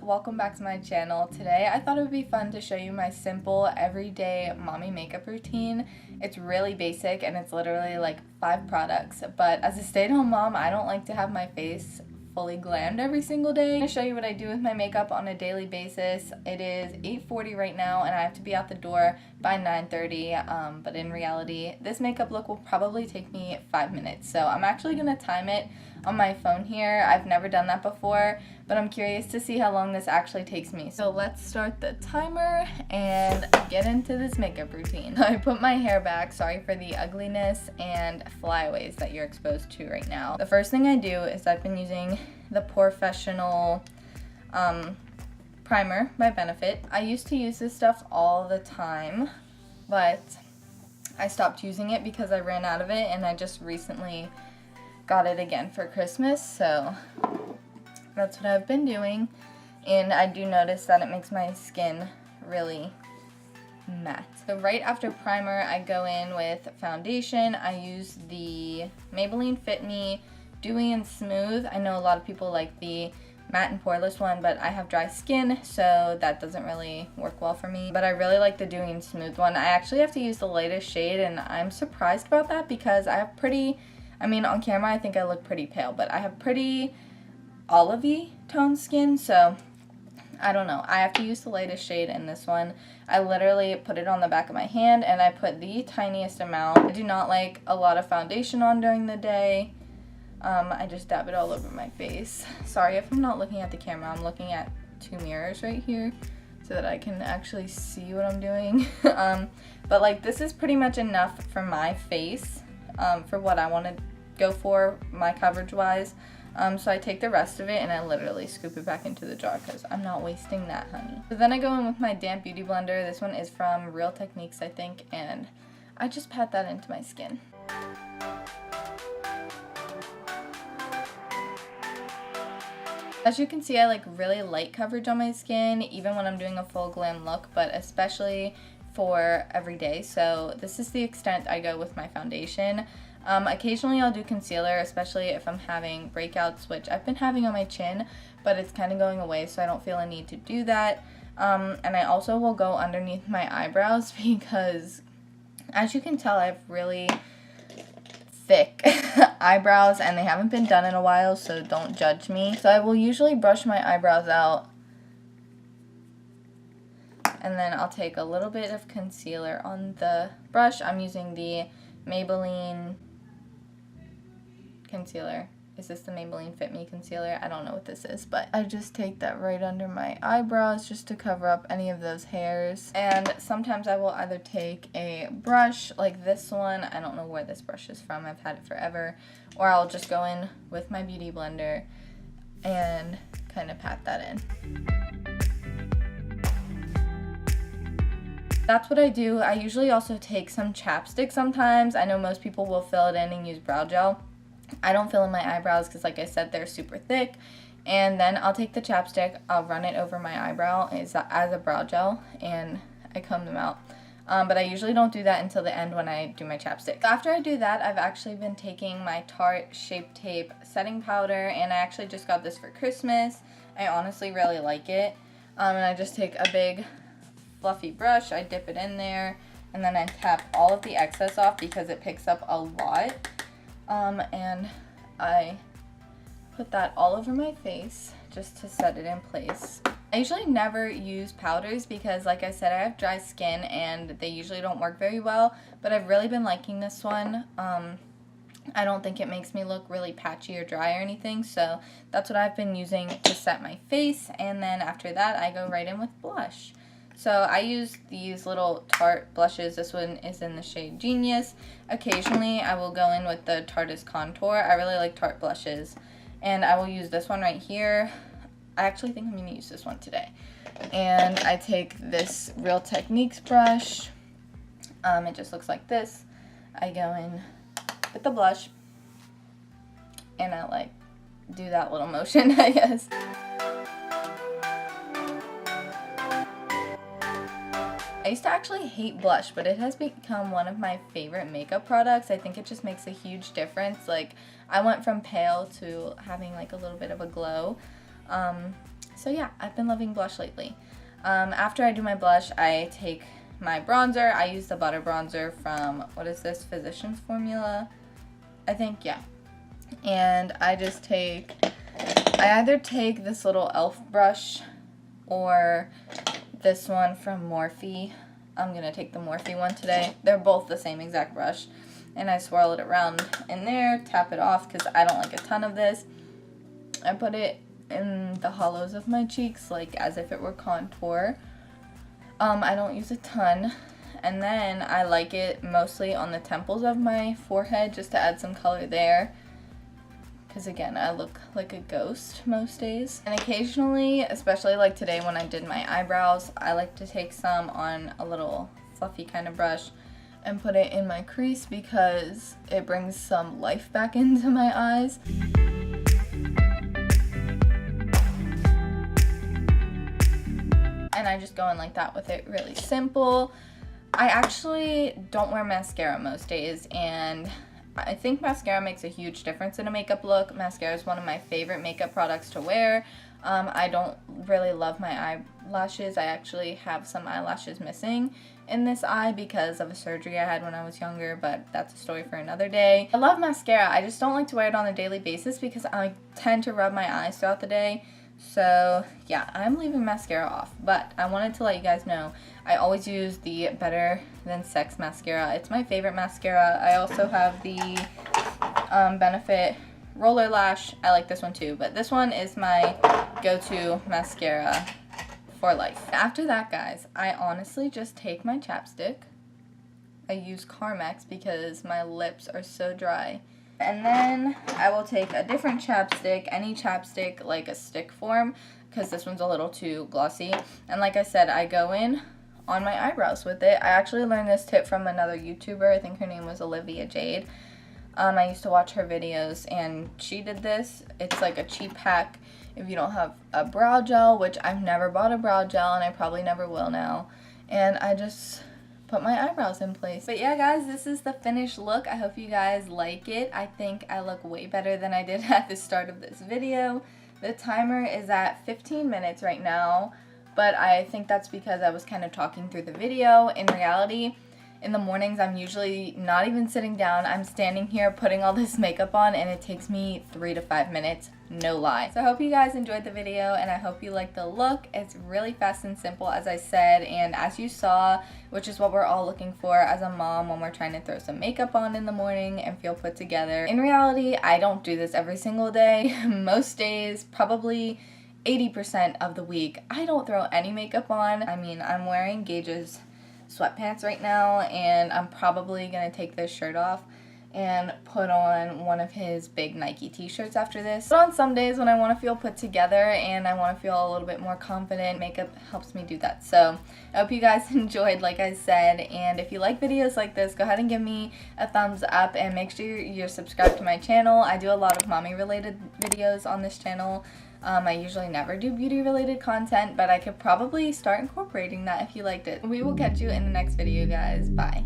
welcome back to my channel. Today I thought it would be fun to show you my simple everyday mommy makeup routine. It's really basic and it's literally like 5 products, but as a stay-at-home mom I don't like to have my face fully glammed every single day. I'm going to show you what I do with my makeup on a daily basis. It is 8:40 right now and I have to be out the door by 9:30, but in reality this makeup look will probably take me 5 minutes. So I'm actually going to time it on my phone here. I've never done that before, but I'm curious to see how long this actually takes me. So let's start the timer and get into this makeup routine. I put my hair back, sorry for the ugliness and flyaways that you're exposed to right now. The first thing I do is I've been using the Professional primer by Benefit. I used to use this stuff all the time, but I stopped using it because I ran out of it and I just recently got it again for Christmas, so that's what I've been doing, and I do notice that it makes my skin really matte. So right after primer I go in with foundation. I use the Maybelline Fit Me Dewy and Smooth. I know a lot of people like the matte and poreless one, but I have dry skin, so that doesn't really work well for me. But I really like the Dewy and Smooth one. I actually have to use the lightest shade, and I'm surprised about that because I have pretty, on camera I think I look pretty pale, but I have pretty olivey toned skin, so I don't know. I have to use the lightest shade in this one. I literally put it on the back of my hand and I put the tiniest amount. I do not like a lot of foundation on during the day. I just dab it all over my face. Sorry if I'm not looking at the camera. I'm looking at 2 mirrors right here so that I can actually see what I'm doing. But like this is pretty much enough for my face, for what I want to go for, my coverage wise. So I take the rest of it and I literally scoop it back into the jar because I'm not wasting that, honey. So then I go in with my damp beauty blender. This one is from Real Techniques, I think, and I just pat that into my skin. As you can see, I like really light coverage on my skin, even when I'm doing a full glam look, but especially for every day. So this is the extent I go with my foundation. Occasionally I'll do concealer, especially if I'm having breakouts, which I've been having on my chin, but it's kind of going away, so I don't feel a need to do that. And I also will go underneath my eyebrows because, as you can tell, I have really thick eyebrows and they haven't been done in a while, so don't judge me. So I will usually brush my eyebrows out and then I'll take a little bit of concealer on the brush. I'm using the Maybelline concealer. Is this the Maybelline Fit Me concealer? I don't know what this is, but I just take that right under my eyebrows just to cover up any of those hairs. And sometimes I will either take a brush like this one, I don't know where this brush is from, I've had it forever, or I'll just go in with my beauty blender and kind of pat that in. That's what I do. I usually also take some chapstick sometimes. I know most people will fill it in and use brow gel. I don't fill in my eyebrows because, like I said, they're super thick. And then I'll take the chapstick, I'll run it over my eyebrow as a brow gel, and I comb them out. But I usually don't do that until the end when I do my chapstick. After I do that, I've actually been taking my Tarte Shape Tape setting powder, and I actually just got this for Christmas. I honestly really like it. And I just take a big fluffy brush, I dip it in there, and then I tap all of the excess off because it picks up a lot. And I put that all over my face just to set it in place. I usually never use powders because, like I said, I have dry skin and they usually don't work very well, but I've really been liking this one. I don't think it makes me look really patchy or dry or anything, so that's what I've been using to set my face, and then after that I go right in with blush. So I use these little Tarte blushes. This one is in the shade Genius. Occasionally I will go in with the Tarteist Contour. I really like Tarte blushes. And I will use this one right here. I actually think I'm going to use this one today. And I take this Real Techniques brush. It just looks like this. I go in with the blush. And I like do that little motion, I guess. I used to actually hate blush, but it has become one of my favorite makeup products. I think it just makes a huge difference. Like, I went from pale to having like a little bit of a glow. So yeah, I've been loving blush lately. After I do my blush, I take my bronzer. I use the Butter Bronzer from, what is this, Physicians Formula? I think, yeah. And I either take this little e.l.f. brush or this one from Morphe. I'm going to take the Morphe one today. They're both the same exact brush. And I swirl it around in there, tap it off because I don't like a ton of this. I put it in the hollows of my cheeks, like as if it were contour. I don't use a ton. And then I like it mostly on the temples of my forehead just to add some color there. Because again, I look like a ghost most days. And occasionally, especially like today when I did my eyebrows, I like to take some on a little fluffy kind of brush and put it in my crease because it brings some life back into my eyes. And I just go in like that with it, really simple. I actually don't wear mascara most days, and I think mascara makes a huge difference in a makeup look. Mascara is one of my favorite makeup products to wear. I don't really love my eyelashes. I actually have some eyelashes missing in this eye because of a surgery I had when I was younger, but that's a story for another day. I love mascara. I just don't like to wear it on a daily basis because I tend to rub my eyes throughout the day. So yeah, I'm leaving mascara off, but I wanted to let you guys know I always use the Better Than Sex mascara. It's my favorite mascara. I also have the Benefit Roller Lash. I like this one too, but this one is my go-to mascara for life. After that, guys, I honestly just take my chapstick. I use Carmex because my lips are so dry. And then I will take a different chapstick, any chapstick like a stick form, because this one's a little too glossy. And like I said, I go in on my eyebrows with it. I actually learned this tip from another YouTuber. I think her name was Olivia Jade. I used to watch her videos and she did this. It's like a cheap hack if you don't have a brow gel, which I've never bought a brow gel and I probably never will now. And I just put my eyebrows in place. But yeah, guys, this is the finished look. I hope you guys like it. I think I look way better than I did at the start of this video. The timer is at 15 minutes right now, but I think that's because I was kind of talking through the video. In reality, in the mornings, I'm usually not even sitting down. I'm standing here putting all this makeup on, and it takes me 3 to 5 minutes, no lie. So I hope you guys enjoyed the video, and I hope you liked the look. It's really fast and simple, as I said, and as you saw, which is what we're all looking for as a mom when we're trying to throw some makeup on in the morning and feel put together. In reality, I don't do this every single day. Most days, probably 80% of the week, I don't throw any makeup on. I mean, I'm wearing Gage's sweatpants right now, and I'm probably gonna take this shirt off and put on one of his big Nike t-shirts after this. But on some days when I want to feel put together and I want to feel a little bit more confident, makeup helps me do that. So I hope you guys enjoyed, like I said, and if you like videos like this, go ahead and give me a thumbs up and make sure you're subscribed to my channel. I do a lot of mommy related videos on this channel. I usually never do beauty related content, but I could probably start incorporating that if you liked it. We will catch you in the next video, guys. Bye.